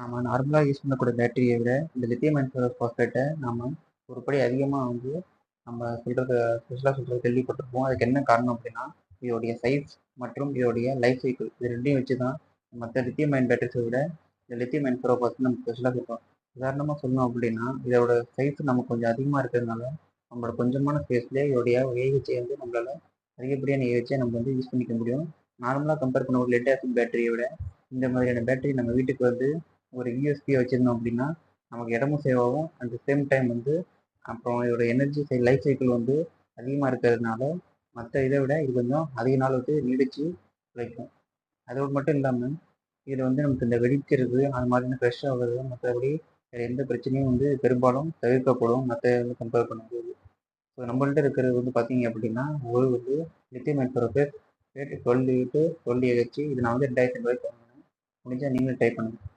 நம்ம நார்மலாக யூஸ் பண்ணக்கூடிய பேட்டரியை விட இந்த லித்தியம் அயன் பாஸ்பேட்டை நம்ம ஒரு படி அதிகமாக வந்து நம்ம சொல்கிறத ஸ்பெஷலாக சொல்கிறது கேள்விப்பட்டிருப்போம். அதுக்கு என்ன காரணம் அப்படின்னா, இதோடைய சைஸ் மற்றும் இதோடைய லைஃப் சைக்கிள் இது ரெண்டையும் வச்சு தான் மற்ற லித்தியம் அயன் பேட்டரிஸை விட இந்த லித்தியம் அயன் பாஸ்பேட் நம்ம ஸ்பெஷலாக சொல்கிறோம். உதாரணமாக சொல்லணும் அப்படின்னா, இதோட சைஸ் நமக்கு கொஞ்சம் அதிகமாக இருக்கிறதுனால நம்மளோட கொஞ்சமான ஸ்பேஸ்லேயே இதோடைய ஏஹெச்சை வந்து நம்மளால் அதிகப்படியான ஏஹெச்சை நம்ம வந்து யூஸ் பண்ணிக்க முடியும். நார்மலாக கம்பேர் பண்ண ஒரு லெட் ஆசிட் பேட்டரியை விட இந்த மாதிரியான பேட்டரி நம்ம வீட்டுக்கு வந்து ஒரு யூஎஸ்பியை வச்சுருந்தோம் அப்படின்னா நமக்கு இடமும் சேவ் ஆகும். அட் த சேம் டைம் வந்து அப்புறம் இதோட எனர்ஜி லைஃப் சைக்கிள் வந்து அதிகமாக இருக்கிறதுனால மற்ற இதை விட இது கொஞ்சம் அதிக நாள் வந்து நீடிச்சு உழைக்கும். அதோடு மட்டும் இல்லாமல் இதில் வந்து நமக்கு இந்த வெடிக்கிறது அது மாதிரியான ஃப்ரெஷ் ஆகுறது மற்றபடி வேறு எந்த பிரச்சனையும் வந்து பெரும்பாலும் தவிர்க்கப்படும் மற்ற வந்து கம்பேர் பண்ணும்போது. ஸோ நம்மள்ட்ட இருக்கிறது வந்து பார்த்தீங்க அப்படின்னா ஒரு வந்து lithium ion phosphate rate 12 AH. இது நான் வந்து 2500 ரூபாய்க்கு வாங்கினேன். முடிஞ்சால் நீங்களும் ட்ரை பண்ணுங்கள்.